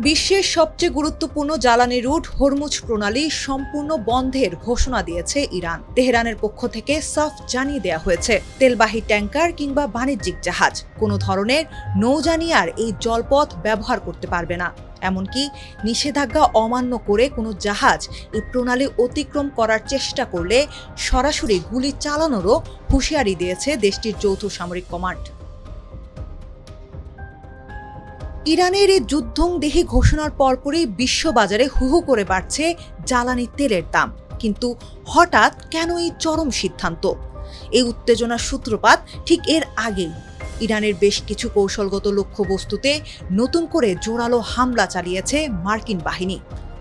বিশ্বের সবচেয়ে গুরুত্বপূর্ণ জ্বালানি রুট হরমুজ প্রণালী সম্পূর্ণ বন্ধের ঘোষণা দিয়েছে ইরান। তেহরানের পক্ষ থেকে সাফ জানিয়ে দেওয়া হয়েছে, তেলবাহী ট্যাঙ্কার কিংবা বাণিজ্যিক জাহাজ কোনো ধরনের নৌযানী আর এই জলপথ ব্যবহার করতে পারবে না। এমনকি নিষেধাজ্ঞা অমান্য করে কোনো জাহাজ এই প্রণালী অতিক্রম করার চেষ্টা করলে সরাসরি গুলি চালানোরও হুঁশিয়ারি দিয়েছে দেশটির যৌথ সামরিক কমান্ড। ইরানের এই যুদ্ধংদেহী ঘোষণার পরপরই বিশ্ববাজারে হু হু করে বাড়ছে জ্বালানি তেলের দাম। কিন্তু হঠাৎ কেন এই চরম সিদ্ধান্ত? এই উত্তেজনার সূত্রপাত ঠিক এর আগেই ইরানের বেশ কিছু কৌশলগত লক্ষ্যবস্তুতে নতুন করে জোরালো হামলা চালিয়েছে মার্কিন বাহিনী।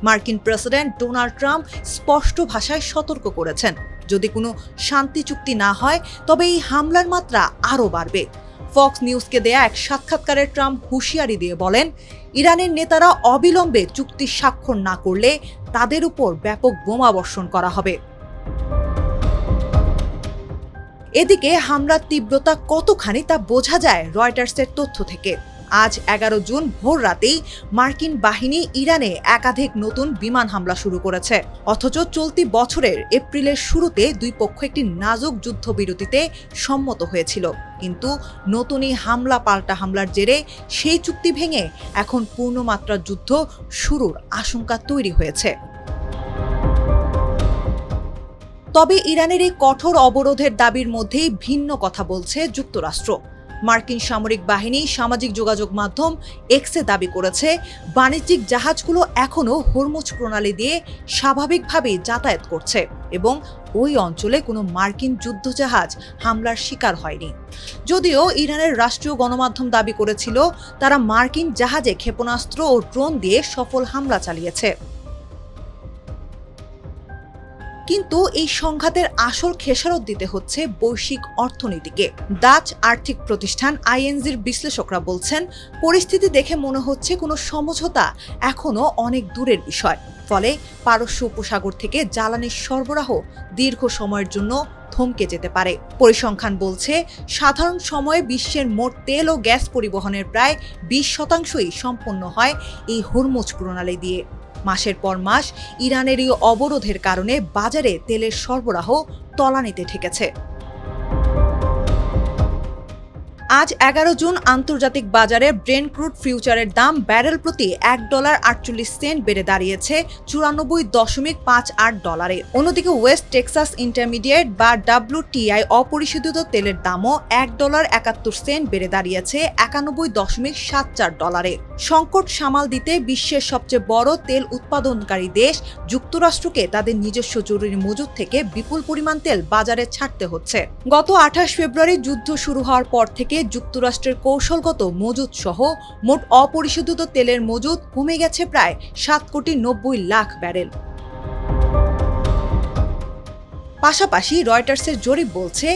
মার্কিন প্রেসিডেন্ট ডোনাল্ড ট্রাম্প স্পষ্ট ভাষায় সতর্ক করেছেন, যদি কোনো শান্তি চুক্তি না হয় তবে এই হামলার মাত্রা আরও বাড়বে। ফক্স নিউজকে দেয়া এক সাক্ষাৎকারে ট্রাম্প হুঁশিয়ারি দিয়ে বলেন, ইরানের নেতারা অবিলম্বে চুক্তি স্বাক্ষর না করলে তাদের উপর ব্যাপক বোমা বর্ষণ করা হবে। এদিকে হামলার তীব্রতা কতখানি তা বোঝা যায় রয়টার্সের তথ্য থেকে। আজ 11 জুন ভোর রাতেই মার্কিন বাহিনী ইরানে একাধিক নতুন বিমান হামলা শুরু করেছে। অথচ চলতি বছরের এপ্রিলের শুরুতে দুই পক্ষ একটি নাজুক যুদ্ধবিরতিতে সম্মত হয়েছিল। কিন্তু নতুন এই হামলা পাল্টা হামলার জেরে সেই চুক্তি ভেঙে এখন পূর্ণমাত্রার যুদ্ধ শুরুর আশঙ্কা তৈরি হয়েছে। তবে ইরানের এই কঠোর অবরোধের দাবির মধ্যেই ভিন্ন কথা বলছে যুক্তরাষ্ট্র। মার্কিন সামরিক বাহিনী সামাজিক যোগাযোগ মাধ্যম এক্সে দাবি করেছে, বাণিজ্যিক জাহাজগুলো এখনও হরমুজ প্রণালী দিয়ে স্বাভাবিকভাবেই যাতায়াত করছে এবং ওই অঞ্চলে কোনো মার্কিন যুদ্ধজাহাজ হামলার শিকার হয়নি। যদিও ইরানের রাষ্ট্রীয় গণমাধ্যম দাবি করেছিল তারা মার্কিন জাহাজে ক্ষেপণাস্ত্র ও ড্রোন দিয়ে সফল হামলা চালিয়েছে। কিন্তু এই সংঘাতের আসল খেসারত দিতে হচ্ছে বৈশ্বিক অর্থনীতিকে। ডাচ আর্থিক প্রতিষ্ঠান আইএনজির বিশ্লেষকরা বলছেন, পরিস্থিতি দেখে মনে হচ্ছে কোনো সমঝোতা এখনও অনেক দূরের বিষয়। ফলে পারস্য উপসাগর থেকে জ্বালানির সরবরাহ দীর্ঘ সময়ের জন্য থমকে যেতে পারে। পরিসংখ্যান বলছে, সাধারণ সময়ে বিশ্বের মোট তেল ও গ্যাস পরিবহনের প্রায় 20% সম্পন্ন হয় এই হরমুজ প্রণালী দিয়ে। মাসের পর মাস ইরানের এই অবরোধের কারণে বাজারে তেলের সরবরাহ তলানিতে ঠেকেছে। আজ 11 জুন আন্তর্জাতিক বাজারে ব্রেন্ট ক্রুড ফিউচারের দাম ব্যারেল প্রতি $1.48 বেড়ে দাঁড়িয়েছে $94.58। অন্যদিকে ওয়েস্ট টেক্সাস ইন্টারমিডিয়েট বা WTI অপরিশোধিত তেলের দামও $1.71 বেড়ে দাঁড়িয়েছে $91.74। সংকট সামাল দিতে বিশ্বের সবচেয়ে বড় তেল উৎপাদনকারী দেশ যুক্তরাষ্ট্রকে তাদের নিজস্ব জরুরি মজুদ থেকে বিপুল পরিমাণ তেল বাজারে ছাড়তে হচ্ছে। গত 28 ফেব্রুয়ারি যুদ্ধ শুরু হওয়ার পর থেকে যুক্তরাষ্ট্রের কৌশলগত মজুদ সহ মোট অপরিশোধিত তেলের মজুদ কমে গেছে প্রায় 7.90 কোটি ব্যারেল। পাশাপাশি রয়টার্সের জরিপ বলছে,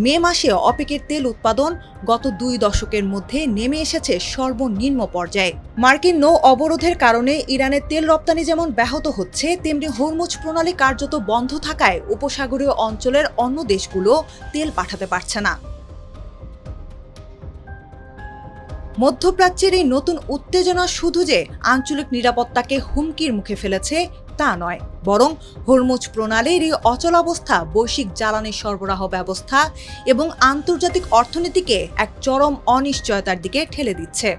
মে মাসে অপেকের তেল উৎপাদন গত 2 দশকের মধ্যে নেমে এসেছে সর্বনিম্ন পর্যায়ে। মার্কিন নৌ অবরোধের কারণে ইরানের তেল রপ্তানি যেমন ব্যাহত হচ্ছে, তেমনি হরমুজ প্রণালী কার্যত বন্ধ থাকায় উপসাগরীয় অঞ্চলের অন্য দেশগুলো তেল পাঠাতে পারছে না। মধ্যপ্রাচ্যের এই নতুন উত্তেজনা শুধু যে আঞ্চলিক নিরাপত্তাকে হুমকির মুখে ফেলেছে তা নয়, বরং হরমুজ প্রণালীর এই অচলাবস্থা বৈশ্বিক জ্বালানি সরবরাহ ব্যবস্থা এবং আন্তর্জাতিক অর্থনীতিকে এক চরম অনিশ্চয়তার দিকে ঠেলে দিচ্ছে।